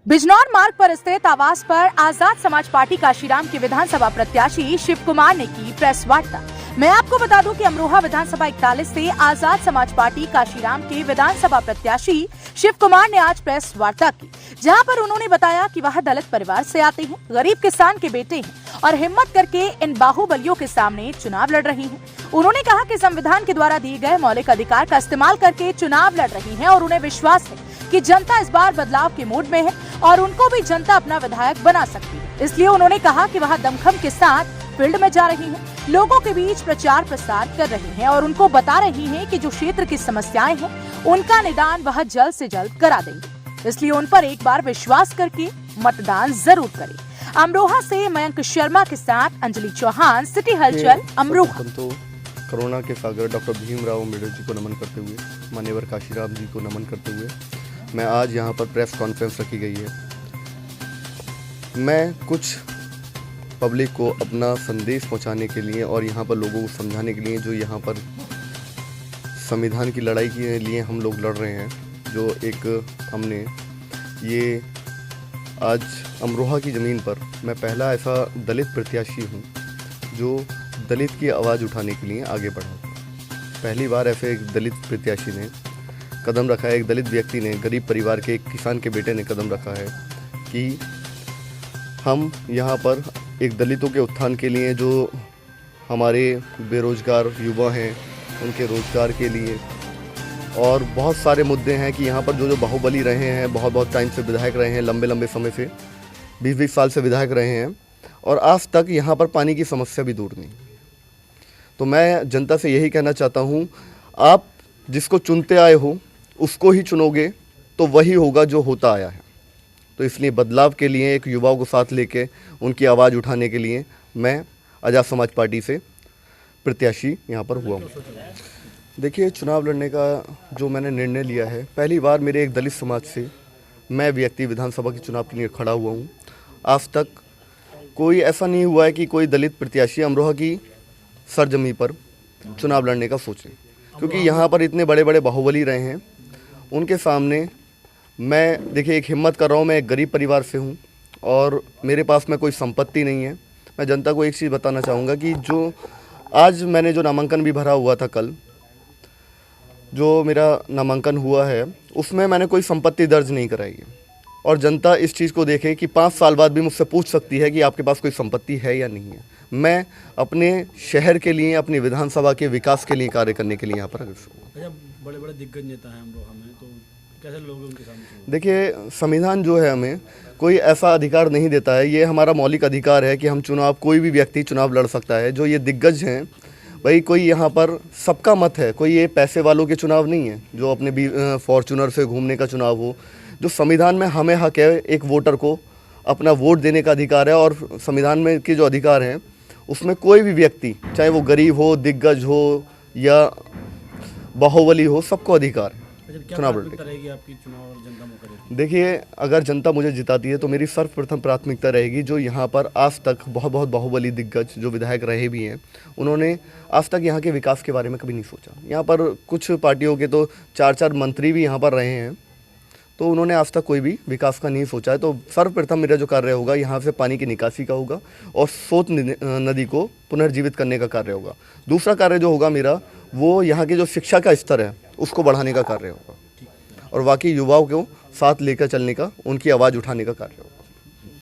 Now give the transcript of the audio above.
बिजनौर मार्ग पर स्थित आवास पर आजाद समाज पार्टी काशीराम के विधानसभा प्रत्याशी शिव कुमार ने की प्रेस वार्ता। मैं आपको बता दूं कि अमरोहा विधानसभा 41 से आजाद समाज पार्टी काशीराम के विधानसभा प्रत्याशी शिव कुमार ने आज प्रेस वार्ता की, जहां पर उन्होंने बताया कि वह दलित परिवार से आते हैं, गरीब किसान के बेटे हैं और हिम्मत करके इन बाहुबलियों के सामने चुनाव लड़ रही हैं। उन्होंने कहा कि संविधान के द्वारा दिए गए मौलिक अधिकार का इस्तेमाल करके चुनाव लड़ रही हैं और उन्हें विश्वास है कि जनता इस बार बदलाव के मूड में है और उनको भी जनता अपना विधायक बना सकती है। इसलिए उन्होंने कहा कि वह दमखम के साथ फील्ड में जा रही हैं, लोगों के बीच प्रचार प्रसार कर रही हैं और उनको बता रही हैं कि जो क्षेत्र की समस्याएं हैं उनका निदान वह जल्द से जल्द करा देंगे। इसलिए उन पर एक बार विश्वास करके मतदान जरूर करें। अमरोहा से मयंक शर्मा के साथ अंजलि चौहान, सिटी हलचल, अमरोहा। तो कोरोना के सागर डॉक्टर भीमराव अम्बेडकर जी को नमन करते हुए, मान्यवर काशीराम जी को नमन करते हुए मैं आज यहाँ पर प्रेस कॉन्फ्रेंस रखी गई है। मैं कुछ पब्लिक को अपना संदेश पहुँचाने के लिए और यहाँ पर लोगों को समझाने के लिए, जो यहाँ पर संविधान की लड़ाई के लिए हम लोग लड़ रहे हैं, जो एक हमने ये आज अमरोहा की ज़मीन पर मैं पहला ऐसा दलित प्रत्याशी हूँ जो दलित की आवाज़ उठाने के लिए आगे बढ़ा। पहली बार ऐसे एक दलित प्रत्याशी ने कदम रखा है, एक दलित व्यक्ति ने, गरीब परिवार के एक किसान के बेटे ने कदम रखा है कि हम यहाँ पर एक दलितों के उत्थान के लिए, जो हमारे बेरोजगार युवा हैं उनके रोजगार के लिए, और बहुत सारे मुद्दे हैं कि यहाँ पर जो बाहुबली रहे हैं, बहुत टाइम से विधायक रहे हैं, लंबे समय से 20 साल से विधायक रहे हैं और आज तक यहाँ पर पानी की समस्या भी दूर नहीं। तो मैं जनता से यही कहना चाहता हूँ, आप जिसको चुनते आए हो उसको ही चुनोगे तो वही होगा जो होता आया है। तो इसलिए बदलाव के लिए एक युवाओं को साथ लेके उनकी आवाज़ उठाने के लिए मैं आजाद समाज पार्टी से प्रत्याशी यहाँ पर हुआ हूँ। देखिए, चुनाव लड़ने का जो मैंने निर्णय लिया है, पहली बार मेरे एक दलित समाज से मैं व्यक्ति विधानसभा के चुनाव के लिए खड़ा हुआ हूँ। आज तक कोई ऐसा नहीं हुआ है कि कोई दलित प्रत्याशी अमरोहा की सरजमी पर चुनाव लड़ने का सोचे, क्योंकि यहाँ पर इतने बड़े बाहुबली रहे हैं। उनके सामने मैं देखिए एक हिम्मत कर रहा हूँ। मैं एक गरीब परिवार से हूँ और मेरे पास में कोई संपत्ति नहीं है। मैं जनता को एक चीज़ बताना चाहूँगा कि जो आज मैंने जो नामांकन भी भरा हुआ था, कल जो मेरा नामांकन हुआ है, उसमें मैंने कोई संपत्ति दर्ज नहीं कराई है और जनता इस चीज़ को देखे कि 5 साल बाद भी मुझसे पूछ सकती है कि आपके पास कोई संपत्ति है या नहीं है। मैं अपने शहर के लिए, अपनी विधानसभा के विकास के लिए कार्य करने के लिए यहाँ पर अग्रसर हूँ। बड़े दिग्गज नेता हैं अमरोहा में, तो कैसे लोग उनके सामने? देखिए, संविधान जो है हमें कोई ऐसा अधिकार नहीं देता है। ये हमारा मौलिक अधिकार है कि हम चुनाव, कोई भी व्यक्ति चुनाव लड़ सकता है। जो ये दिग्गज हैं भाई, कोई यहाँ पर सबका मत है, कोई ये पैसे वालों के चुनाव नहीं है जो अपने फॉर्चूनर से घूमने का चुनाव हो। जो संविधान में हमें हक है, एक वोटर को अपना वोट देने का अधिकार है और संविधान में के जो अधिकार हैं उसमें कोई भी व्यक्ति, चाहे वो गरीब हो, दिग्गज हो या बाहुबली हो, सबको अधिकार है चुनाव लड़ने की। आपकी चुनाव और जनता मौका देती है? देखिए, अगर जनता मुझे जिताती है तो मेरी सर्वप्रथम प्राथमिकता रहेगी, जो यहाँ पर आज तक बहुत बाहुबली दिग्गज जो विधायक रहे भी हैं, उन्होंने आज तक यहाँ के विकास के बारे में कभी नहीं सोचा। यहाँ पर कुछ पार्टियों के तो 4 मंत्री भी यहाँ पर रहे हैं, तो उन्होंने आज तक कोई भी विकास का नहीं सोचा है। तो सर्वप्रथम मेरा जो कार्य होगा, यहाँ से पानी की निकासी का होगा और सोत नदी को पुनर्जीवित करने का कार्य होगा। दूसरा कार्य जो होगा मेरा, वो यहाँ के जो शिक्षा का स्तर है उसको बढ़ाने का कार्य होगा और बाकी युवाओं को साथ लेकर चलने का, उनकी आवाज़ उठाने का कार्य होगा।